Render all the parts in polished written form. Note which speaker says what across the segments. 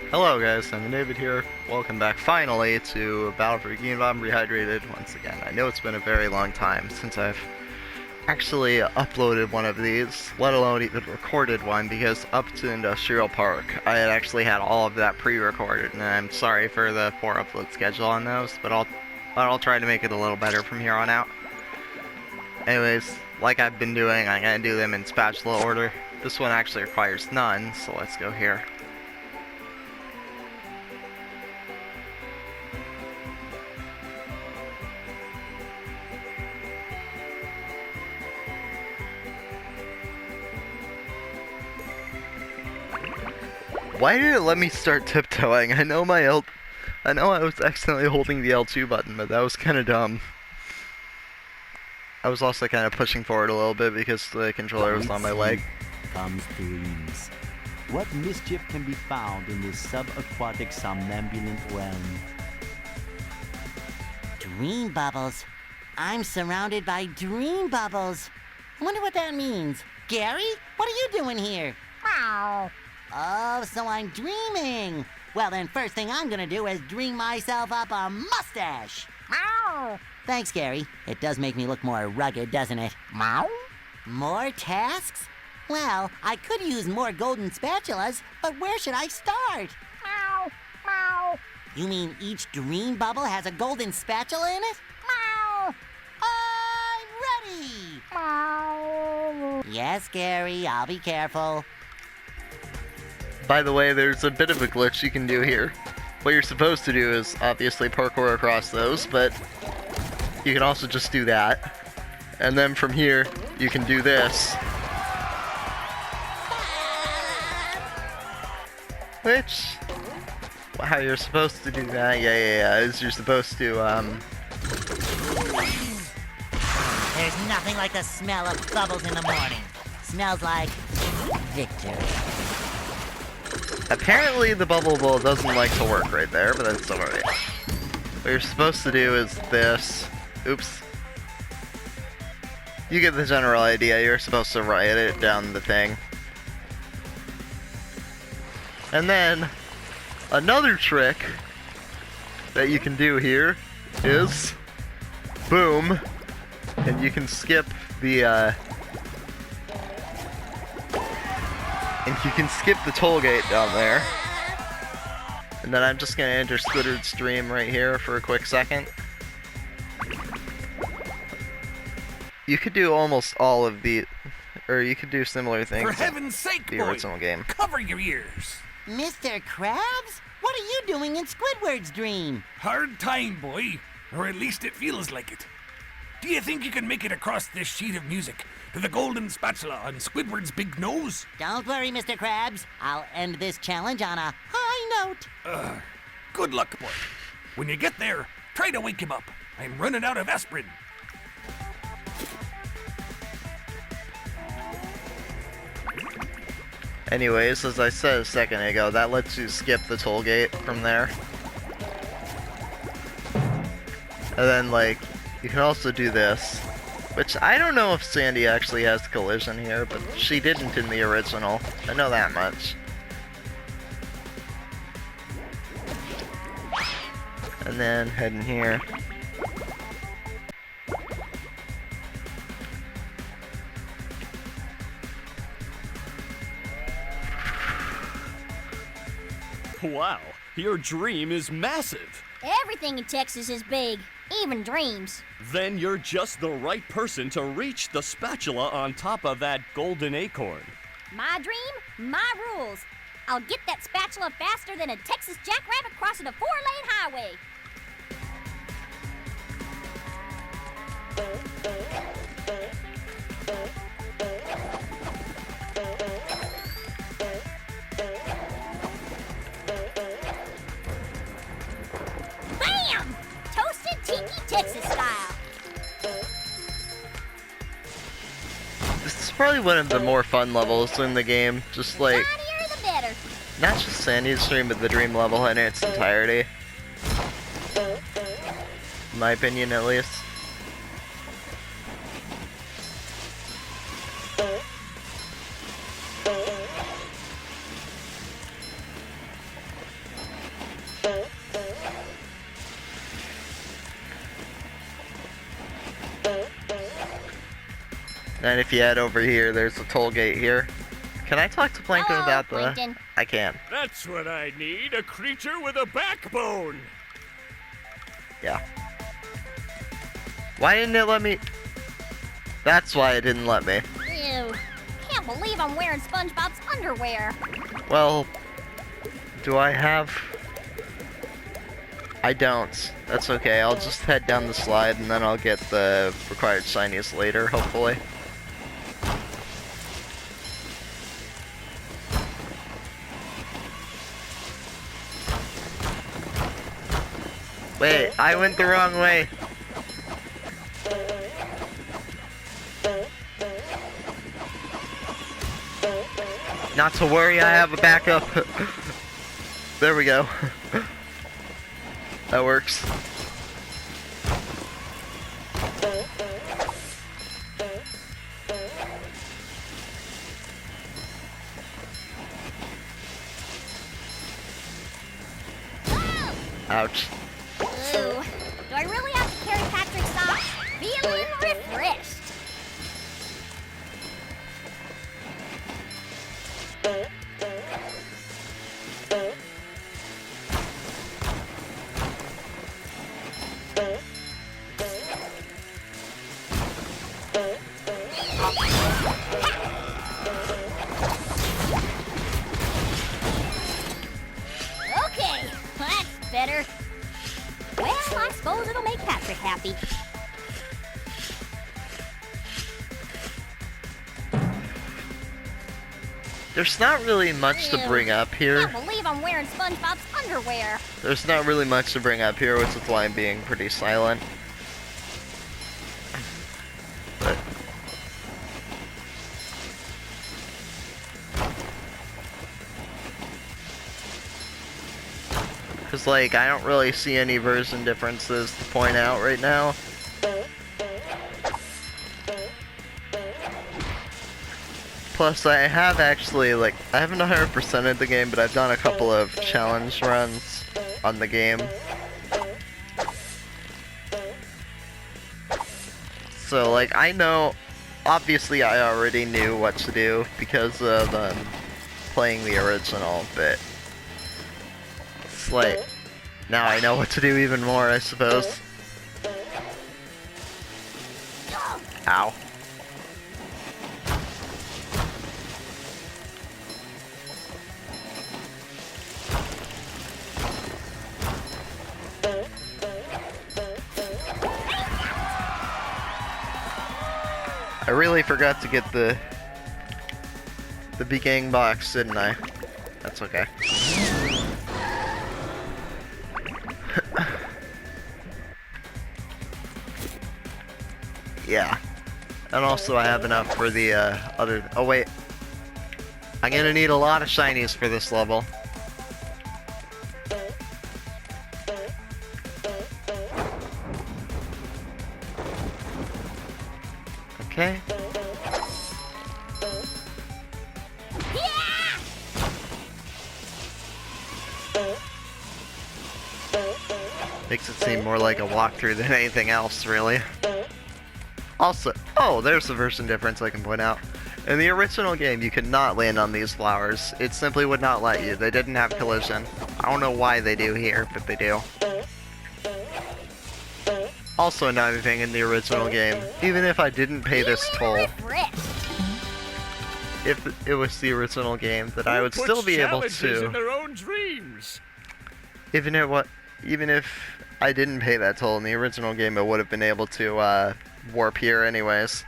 Speaker 1: Hello guys, I'm David here. Welcome back finally to Battle for BFBB Rehydrated once again. I know it's been a very long time since I've actually uploaded one of these, let alone even recorded one, because up to Industrial Park I had actually had all of that pre-recorded, and I'm sorry for the poor upload schedule on those, but I'll try to make it a little better from here on out. Anyways, like I've been doing, I'm gonna do them in spatula order. This one actually requires none, so let's go here. Why did it let me start tiptoeing? I know I was accidentally holding the L2 button, but that was kind of dumb. I was also kind of pushing forward a little bit because the controller was on my leg.
Speaker 2: Comes dreams. What mischief can be found in this subaquatic somnambulant realm?
Speaker 3: Dream bubbles. I'm surrounded by dream bubbles. I wonder what that means. Gary, what are you doing here? Meow. Oh, so I'm dreaming. Well, then first thing I'm gonna do is dream myself up a mustache. Meow. Thanks, Gary. It does make me look more rugged, doesn't it? Meow. More tasks? Well, I could use more golden spatulas, but where should I start? Meow. Meow. You mean each dream bubble has a golden spatula in it? Meow. I'm ready. Meow. Yes, Gary, I'll be careful.
Speaker 1: By the way, there's a bit of a glitch you can do here. What you're supposed to do is obviously parkour across those, but you can also just do that. And then from here, you can do this. Which, how you're supposed to do that, yeah, is you're supposed to,
Speaker 3: There's nothing like the smell of bubbles in the morning. Smells like victory.
Speaker 1: Apparently the bubble bowl doesn't like to work right there, but that's alright. What you're supposed to do is this. Oops. You get the general idea. You're supposed to write it down the thing. And then, another trick that you can do here is, boom, and you can skip the, and you can skip the toll gate down there. And then I'm just gonna enter Squidward's stream right here for a quick second. You could do almost all of the, or you could do similar things.
Speaker 4: For heaven's sake,
Speaker 1: the
Speaker 4: boy,
Speaker 1: original game.
Speaker 4: Cover your ears.
Speaker 3: Mr. Krabs? What are you doing in Squidward's dream?
Speaker 4: Hard time, boy. Or at least it feels like it. Do you think you can make it across this sheet of music to the golden spatula on Squidward's big nose?
Speaker 3: Don't worry, Mr. Krabs. I'll end this challenge on a high note.
Speaker 4: Good luck, boy. When you get there, try to wake him up. I'm running out of aspirin.
Speaker 1: Anyways, as I said a second ago, that lets you skip the toll gate from there. And then, like, you can also do this, which I don't know if Sandy actually has collision here, but she didn't in the original. I know that much. And then head in here.
Speaker 5: Wow, your dream is massive.
Speaker 6: Everything in Texas is big, even dreams.
Speaker 5: Then you're just the right person to reach the spatula on top of that golden acorn.
Speaker 6: My dream, my rules. I'll get that spatula faster than a Texas jackrabbit crossing a 4-lane highway. Bam! Toasted tiki Texas style.
Speaker 1: This is probably one of the more fun levels in the game. Just like,
Speaker 6: Naughtier the better.
Speaker 1: not just Sandy's stream, but the dream level in its entirety. In my opinion, at least. And if you head over here, there's a toll gate here. Can I talk to Plankton
Speaker 6: Hello,
Speaker 1: about
Speaker 6: Plankton.
Speaker 1: I can.
Speaker 5: That's what I need, a creature with a backbone.
Speaker 1: Yeah. Why didn't it let me? That's why it didn't let me.
Speaker 6: Ew. Can't believe I'm wearing SpongeBob's underwear.
Speaker 1: Well, do I have? I don't. That's okay. I'll just head down the slide and then I'll get the required shinies later, hopefully. Wait, I went the wrong way. Not to worry, I have a backup. There we go. That works. Ouch.
Speaker 6: Ooh. Do I really have to carry Patrick's socks? Feeling refreshed. Okay, that's better. Well, I suppose it'll make Patrick happy.
Speaker 1: There's not really much to
Speaker 6: Ew.
Speaker 1: bring up here.
Speaker 6: Can't believe I'm wearing SpongeBob's underwear.
Speaker 1: There's not really much to bring up here, which is why I'm being pretty silent. But because, like, I don't really see any version differences to point out right now. Plus, I have actually, like, I haven't 100%ed the game, but I've done a couple of challenge runs on the game. So, like, I know, obviously I already knew what to do because of playing the original, but it's like, now I know what to do even more, I suppose. Ow. I really forgot to get the beginning box, didn't I? That's okay. Yeah. And also I have enough for the other... Oh wait. I'm gonna need a lot of shinies for this level. Okay. Makes it seem more like a walkthrough than anything else, really. Also, oh, there's a version difference I can point out. In the original game, you could not land on these flowers. It simply would not let you. They didn't have collision. I don't know why they do here, but they do. Also, another thing in the original game, even if I didn't pay this toll, if it was the original game, that I would still be able to.
Speaker 5: In their own dreams.
Speaker 1: Even if I didn't pay that toll in the original game, I would have been able to warp here anyways.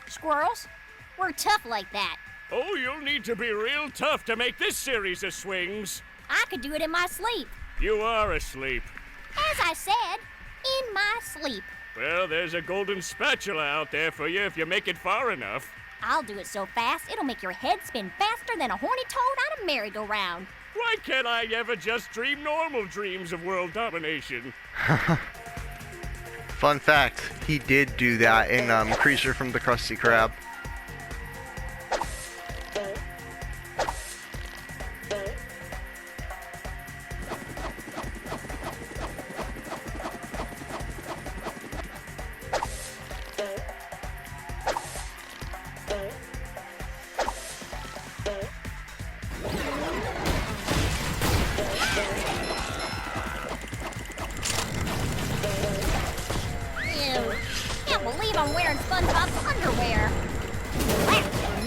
Speaker 6: Squirrels? We're tough like that.
Speaker 5: Oh, you'll need to be real tough to make this series of swings.
Speaker 6: I could do it in my sleep.
Speaker 5: You are asleep.
Speaker 6: As I said, in my sleep.
Speaker 5: Well, there's a golden spatula out there for you if you make it far enough.
Speaker 6: I'll do it so fast, it'll make your head spin faster than a horny toad on a merry-go-round.
Speaker 5: Why can't I ever just dream normal dreams of world domination?
Speaker 1: Fun fact, he did do that in Creature from the Krusty Krab.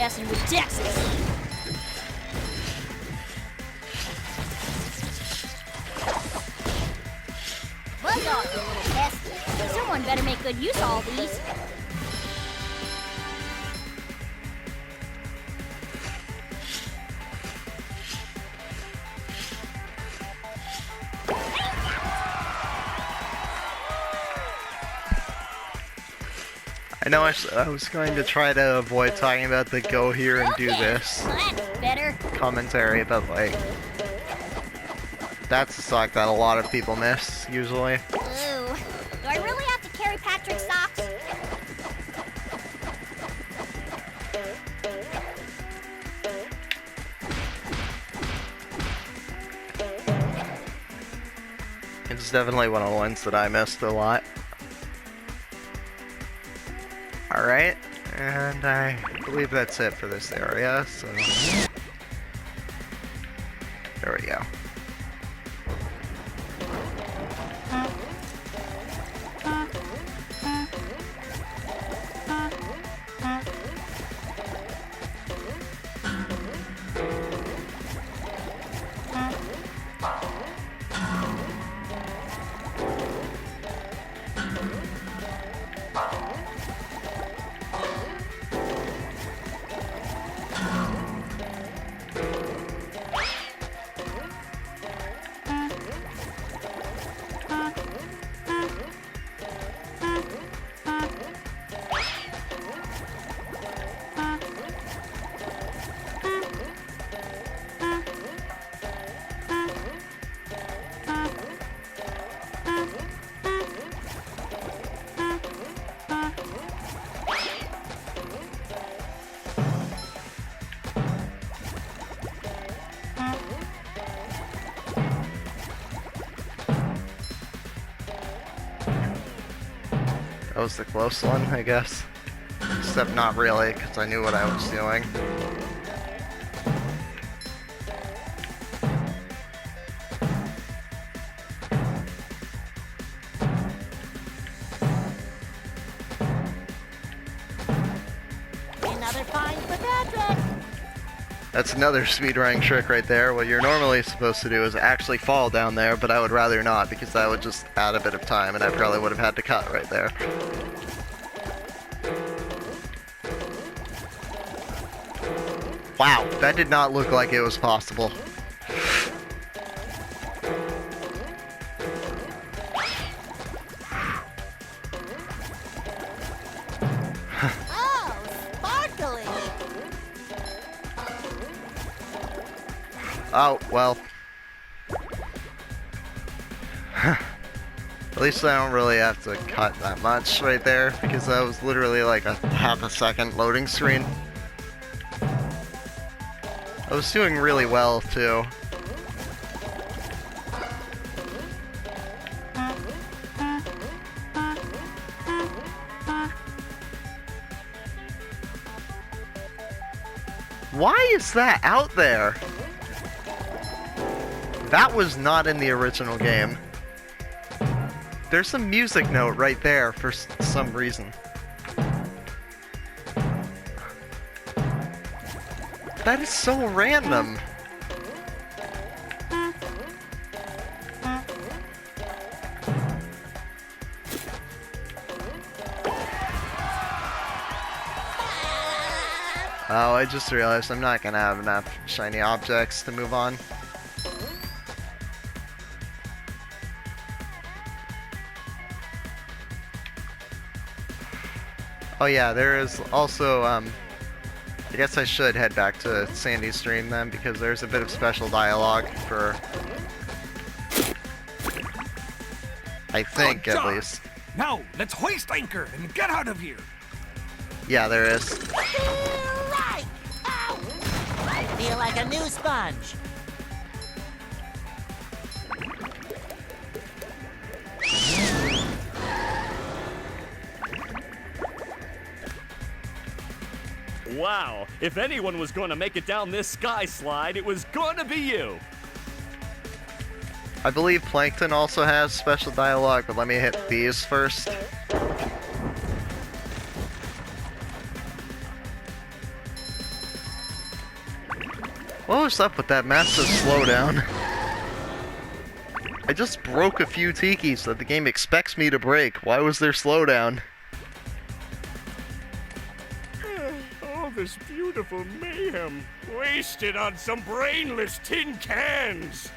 Speaker 6: messing with Texas. Buzz off, you little pest. Someone better make good use of all these.
Speaker 1: I know I was going to try to avoid talking about the go here and do this
Speaker 6: Well, that's better.
Speaker 1: commentary, but like, that's a sock that a lot of people miss, usually.
Speaker 6: Ooh. Do I really have to carry Patrick's socks?
Speaker 1: It's definitely one of the ones that I missed a lot. Alright, and I believe that's it for this area, so... There we go. That was the close one, I guess. Except not really, because I knew what I was doing.
Speaker 3: Another find for Patrick.
Speaker 1: That's another speedrunning trick right there. What you're normally supposed to do is actually fall down there, but I would rather not, because that would just add a bit of time, and I probably would have had to cut right there. Wow, that did not look like it was possible.
Speaker 3: Oh, sparkly.
Speaker 1: Oh, well. At least I don't really have to cut that much right there, because that was literally like a half a second loading screen. I was doing really well, too. Why is that out there? That was not in the original game. There's a music note right there for some reason. That is so random. Oh, I just realized I'm not gonna have enough shiny objects to move on. Oh yeah, there is also, I guess I should head back to Sandy's stream then, because there's a bit of special dialogue for... I think,
Speaker 4: Good
Speaker 1: at
Speaker 4: job.
Speaker 1: least.
Speaker 4: Now, let's hoist anchor and get out of here.
Speaker 1: Yeah, there is.
Speaker 3: Right. Ow. I feel like a new sponge.
Speaker 5: Wow, if anyone was going to make it down this sky slide, it was going to be you.
Speaker 1: I believe Plankton also has special dialogue, but let me hit these first. was up with that massive slowdown? I just broke a few tikis that the game expects me to break. Why was there slowdown?
Speaker 5: All this beautiful mayhem wasted on some brainless tin cans.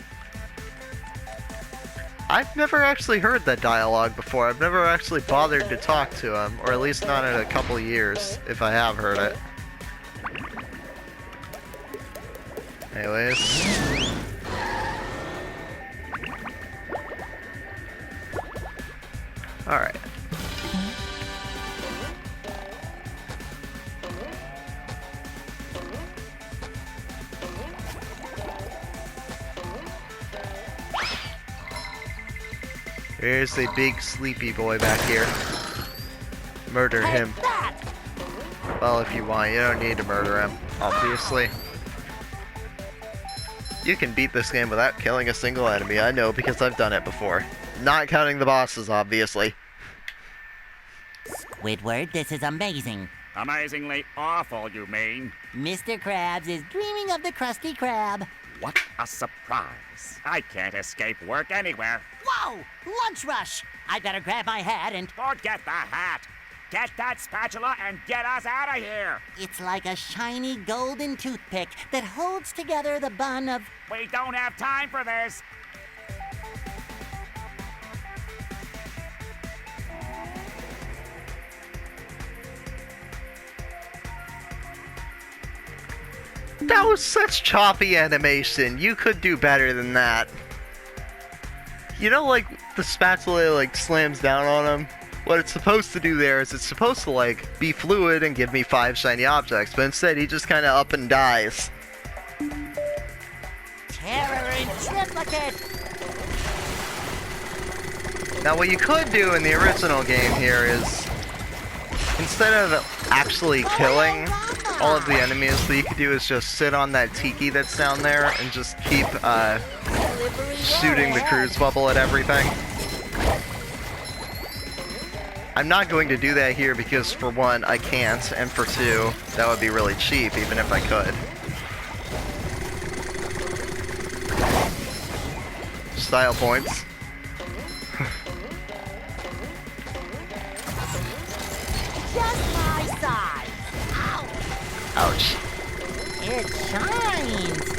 Speaker 1: I've never actually heard that dialogue before. I've never actually bothered to talk to him, or at least not in a couple of years, if I have heard it. Anyways. Alright. There's a big sleepy boy back here. Murder him. Well, if you want, you don't need to murder him, obviously. You can beat this game without killing a single enemy, I know, because I've done it before. Not counting the bosses, obviously.
Speaker 3: Squidward, this is amazing.
Speaker 7: Amazingly awful, you mean?
Speaker 3: Mr. Krabs is dreaming of the Krusty Krab.
Speaker 7: What a surprise. I can't escape work anywhere.
Speaker 3: Whoa! Lunch rush! I better grab my hat and...
Speaker 7: Forget the hat. Get that spatula and get us out of here.
Speaker 3: It's like a shiny golden toothpick that holds together the bun of...
Speaker 7: We don't have time for this.
Speaker 1: That was such choppy animation. You could do better than that. You know, like, the spatula, like, slams down on him? What it's supposed to do there is it's supposed to, like, be fluid and give me 5 shiny objects, but instead he just kind of up and dies.
Speaker 3: Terror in triplicate!
Speaker 1: Now, what you could do in the original game here is, instead of actually killing all of the enemies, what you could do is just sit on that tiki that's down there and just keep shooting the cruise bubble at everything. I'm not going to do that here because, for one, I can't, and for two, that would be really cheap even if I could. Style points.
Speaker 3: Just my size! Ow!
Speaker 1: Ouch.
Speaker 3: It shines!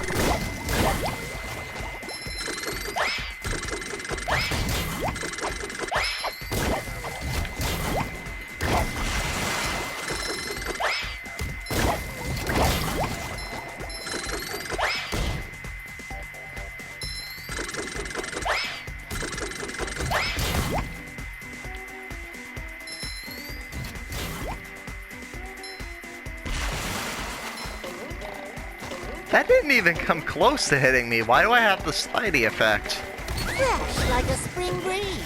Speaker 1: That didn't even come close to hitting me. Why do I have the slidey effect?
Speaker 3: Fresh like a spring breeze!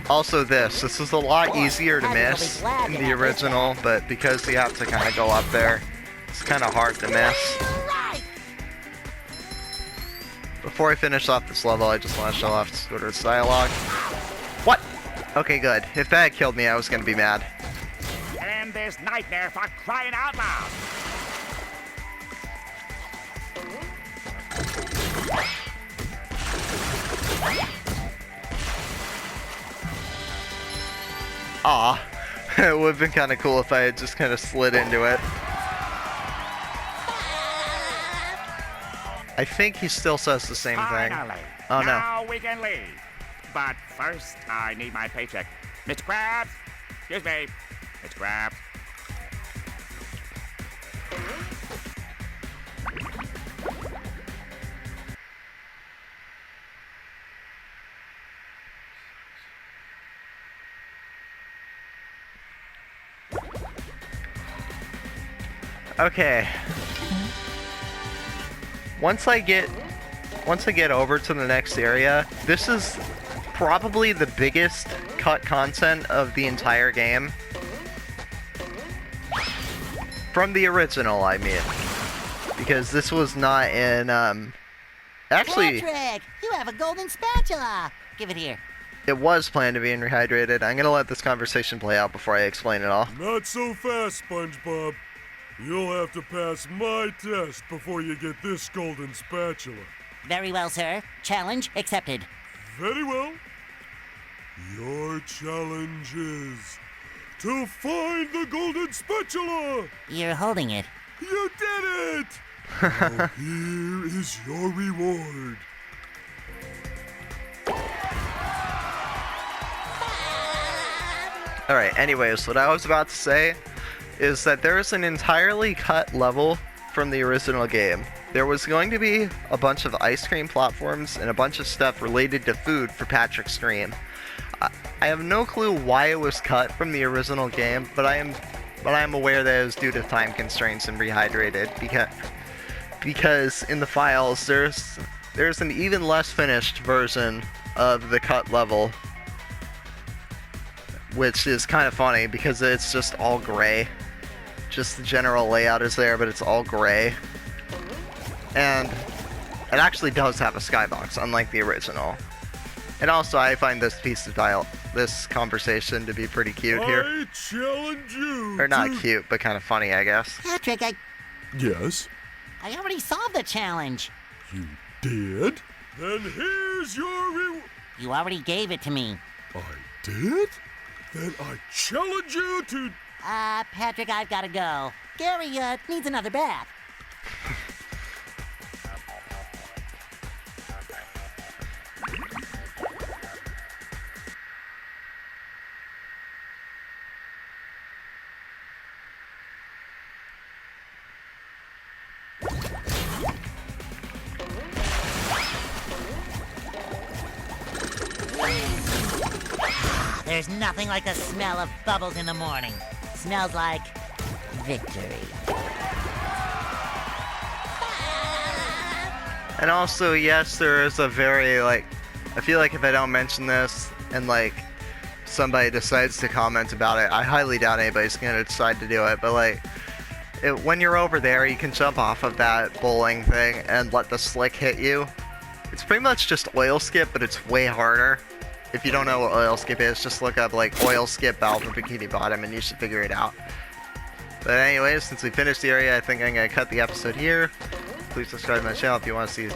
Speaker 1: Also this is a lot easier to miss in the original, but because you have to kind of go up there, it's kind of hard to miss.
Speaker 3: Right!
Speaker 1: Before I finish off this level, I just want to show off Squidward's dialogue. What? Okay, good. If that had killed me, I was going to be mad.
Speaker 7: End this nightmare for crying out loud.
Speaker 1: Aw. It would have been kind of cool if I had just kind of slid into it. I think he still says the same thing.
Speaker 7: Finally.
Speaker 1: Oh no.
Speaker 7: Now we can leave. But first, I need my paycheck. Mr. Krabs! Excuse me. Mr. Krabs.
Speaker 1: Okay. Once I get over to the next area, this is probably the biggest cut content of the entire game. From the original, I mean. Because this was not in, actually,
Speaker 3: Patrick, you have a golden spatula! Give it here.
Speaker 1: it was planned to be in Rehydrated. I'm gonna let this conversation play out before I explain it all.
Speaker 8: Not so fast, SpongeBob. You'll have to pass my test before you get this golden spatula.
Speaker 3: Very well, sir. Challenge accepted.
Speaker 8: Very well. Your challenge is to find the golden spatula!
Speaker 3: You're holding it.
Speaker 8: You did it! Now here is your reward.
Speaker 1: Alright, anyways, what I was about to say is that there's an entirely cut level from the original game. There was going to be a bunch of ice cream platforms and a bunch of stuff related to food for Patrick's stream. I have no clue why it was cut from the original game, but I am aware that it was due to time constraints and Rehydrated, because in the files there's an even less finished version of the cut level, which is kind of funny because it's just all gray. Just the general layout is there, but it's all gray. And it actually does have a skybox, unlike the original. And also, I find this piece of this conversation to be pretty cute here.
Speaker 8: I challenge you.
Speaker 1: Or not cute, but kind of funny, I guess.
Speaker 3: Patrick,
Speaker 8: Yes?
Speaker 3: I already solved the challenge.
Speaker 8: You did? Then here's your reward.
Speaker 3: You already gave it to me.
Speaker 8: I did? Then I challenge you to...
Speaker 3: Patrick, I've gotta go. Gary, needs another bath. There's nothing like the smell of bubbles in the morning. Smells like victory.
Speaker 1: And also, yes, there is a very, I feel like if I don't mention this and, somebody decides to comment about it, I highly doubt anybody's going to decide to do it, but, when you're over there, you can jump off of that bowling thing and let the slick hit you. It's pretty much just oil skip, but it's way harder. If you don't know what oil skip is, just look up, oil skip Alpha Bikini Bottom, and you should figure it out. But anyways, since we finished the area, I think I'm going to cut the episode here. Please subscribe to my channel if you want to see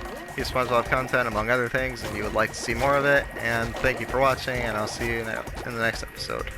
Speaker 1: SpongeBob content, among other things, if you would like to see more of it. And thank you for watching, and I'll see you in the next episode.